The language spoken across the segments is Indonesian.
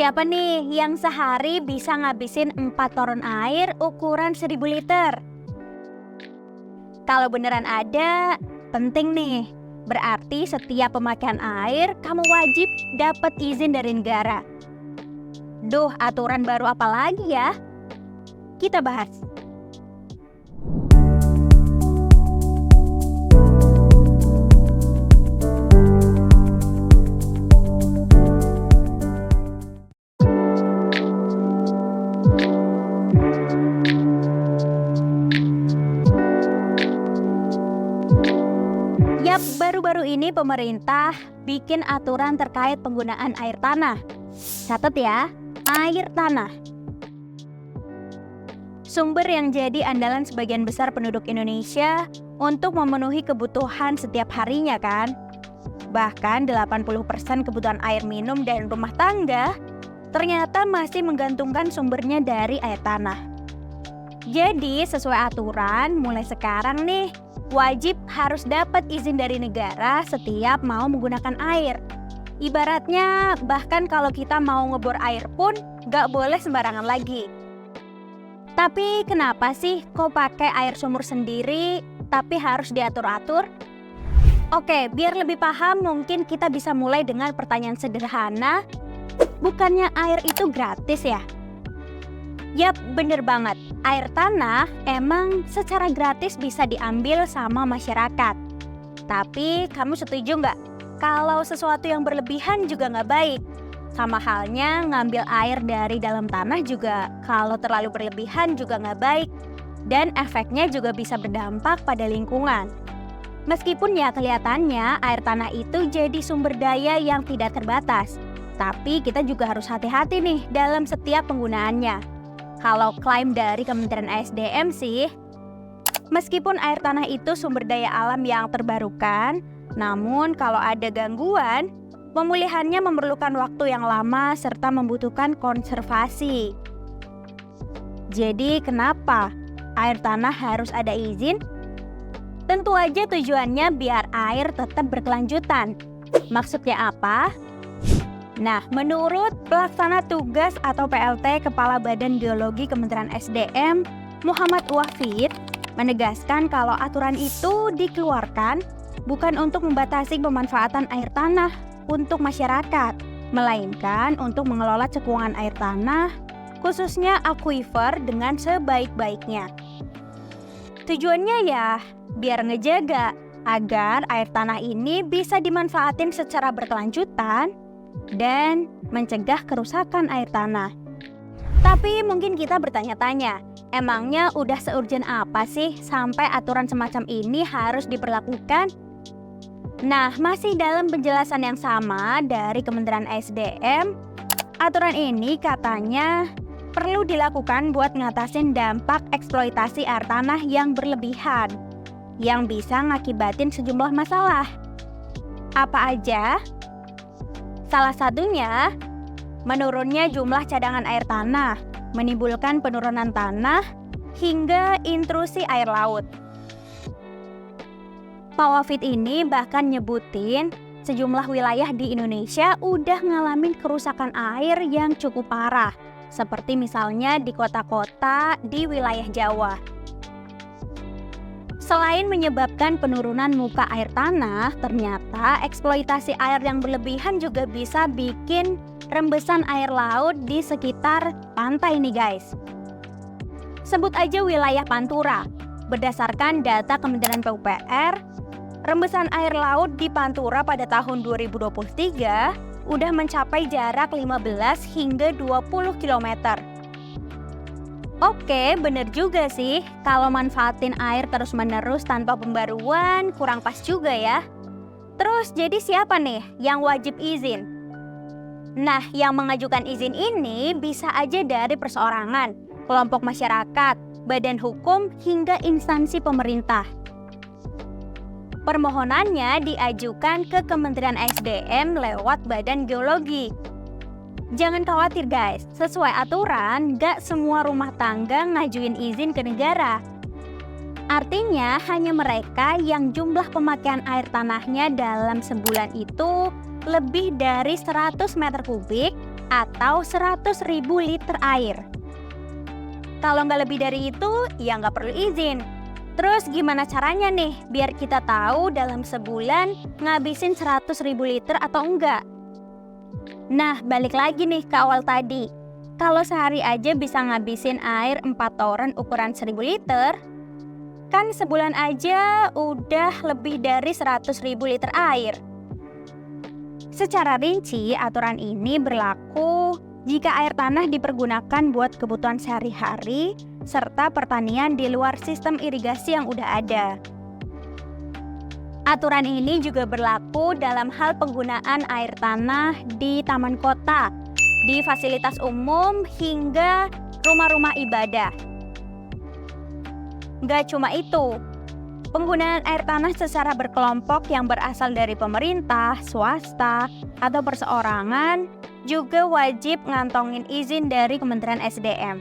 Siapa nih yang sehari bisa ngabisin 4 toren air ukuran 1000 liter? Kalau beneran ada, penting nih. Berarti setiap pemakaian air kamu wajib dapat izin dari negara. Duh, aturan baru apa lagi ya? Kita bahas. Yap, baru-baru ini pemerintah bikin aturan terkait penggunaan air tanah. Catat ya, air tanah. Sumber yang jadi andalan sebagian besar penduduk Indonesia untuk memenuhi kebutuhan setiap harinya kan. Bahkan 80% kebutuhan air minum dan rumah tangga ternyata masih menggantungkan sumbernya dari air tanah. Jadi sesuai aturan mulai sekarang nih, wajib harus dapat izin dari negara setiap mau menggunakan air. Ibaratnya bahkan kalau kita mau ngebor air pun gak boleh sembarangan lagi. Tapi kenapa sih kok pakai air sumur sendiri tapi harus diatur-atur? Oke, biar lebih paham mungkin kita bisa mulai dengan pertanyaan sederhana. Bukannya air itu gratis ya? Yap, bener banget. Air tanah emang secara gratis bisa diambil sama masyarakat. Tapi kamu setuju nggak? Kalau sesuatu yang berlebihan juga nggak baik. Sama halnya ngambil air dari dalam tanah juga kalau terlalu berlebihan juga nggak baik. Dan efeknya juga bisa berdampak pada lingkungan. Meskipun ya kelihatannya air tanah itu jadi sumber daya yang tidak terbatas. Tapi kita juga harus hati-hati nih dalam setiap penggunaannya. Kalau klaim dari Kementerian ESDM sih, meskipun air tanah itu sumber daya alam yang terbarukan, namun kalau ada gangguan, pemulihannya memerlukan waktu yang lama serta membutuhkan konservasi. Jadi kenapa air tanah harus ada izin? Tentu aja tujuannya biar air tetap berkelanjutan. Maksudnya apa? Nah, menurut Pelaksana Tugas atau PLT Kepala Badan Geologi Kementerian SDM, Muhammad Wafid, menegaskan kalau aturan itu dikeluarkan bukan untuk membatasi pemanfaatan air tanah untuk masyarakat, melainkan untuk mengelola cekungan air tanah, khususnya akuifer dengan sebaik-baiknya. Tujuannya ya, biar ngejaga agar air tanah ini bisa dimanfaatin secara berkelanjutan dan mencegah kerusakan air tanah. Tapi mungkin kita bertanya-tanya, emangnya udah seurgen apa sih sampai aturan semacam ini harus diberlakukan? Nah, masih dalam penjelasan yang sama dari Kementerian SDM, aturan ini katanya perlu dilakukan buat ngatasin dampak eksploitasi air tanah yang berlebihan, yang bisa ngakibatin sejumlah masalah. Apa aja? Salah satunya, menurunnya jumlah cadangan air tanah, menimbulkan penurunan tanah, hingga intrusi air laut. Pak Wafid ini bahkan nyebutin sejumlah wilayah di Indonesia udah ngalamin kerusakan air yang cukup parah, seperti misalnya di kota-kota di wilayah Jawa. Selain menyebabkan penurunan muka air tanah, ternyata eksploitasi air yang berlebihan juga bisa bikin rembesan air laut di sekitar pantai nih guys. Sebut aja wilayah Pantura. Berdasarkan data Kementerian PUPR, rembesan air laut di Pantura pada tahun 2023 udah mencapai jarak 15 hingga 20 km. Oke, bener juga sih, kalau manfaatin air terus-menerus tanpa pembaruan kurang pas juga ya. Terus jadi siapa nih yang wajib izin? Nah, yang mengajukan izin ini bisa aja dari perseorangan, kelompok masyarakat, badan hukum, hingga instansi pemerintah. Permohonannya diajukan ke Kementerian SDM lewat Badan Geologi. Jangan khawatir guys, sesuai aturan gak semua rumah tangga ngajuin izin ke negara. Artinya hanya mereka yang jumlah pemakaian air tanahnya dalam sebulan itu lebih dari 100 meter kubik atau 100.000 liter air. Kalau nggak lebih dari itu, ya nggak perlu izin. Terus gimana caranya nih biar kita tahu dalam sebulan ngabisin 100.000 liter atau enggak? Nah, balik lagi nih ke awal tadi. Kalau sehari aja bisa ngabisin air 4 toren ukuran 1.000 liter, kan sebulan aja udah lebih dari 100.000 liter air. Secara rinci, aturan ini berlaku jika air tanah dipergunakan buat kebutuhan sehari-hari serta pertanian di luar sistem irigasi yang udah ada. Aturan ini juga berlaku dalam hal penggunaan air tanah di taman kota, di fasilitas umum, hingga rumah-rumah ibadah. Gak cuma itu, penggunaan air tanah secara berkelompok yang berasal dari pemerintah, swasta, atau perseorangan juga wajib ngantongin izin dari Kementerian SDM.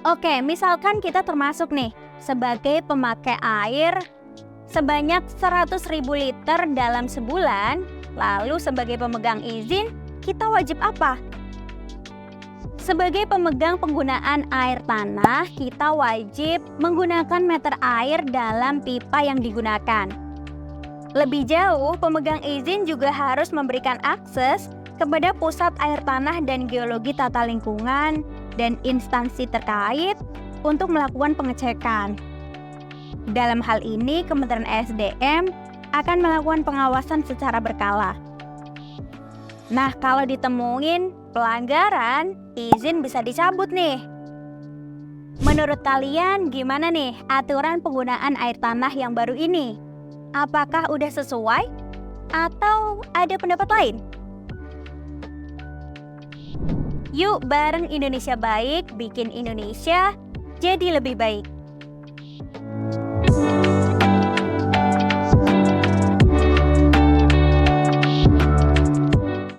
Oke, misalkan kita termasuk nih sebagai pemakai air sebanyak 100.000 liter dalam sebulan, lalu sebagai pemegang izin, kita wajib apa? Sebagai pemegang penggunaan air tanah, kita wajib menggunakan meter air dalam pipa yang digunakan. Lebih jauh, pemegang izin juga harus memberikan akses kepada Pusat Air Tanah dan Geologi Tata Lingkungan dan instansi terkait untuk melakukan pengecekan. Dalam hal ini, Kementerian SDM akan melakukan pengawasan secara berkala. Nah, kalau ditemuin pelanggaran, izin bisa dicabut nih. Menurut kalian gimana nih aturan penggunaan air tanah yang baru ini? Apakah udah sesuai? Atau ada pendapat lain? Yuk bareng Indonesia Baik, bikin Indonesia jadi lebih baik.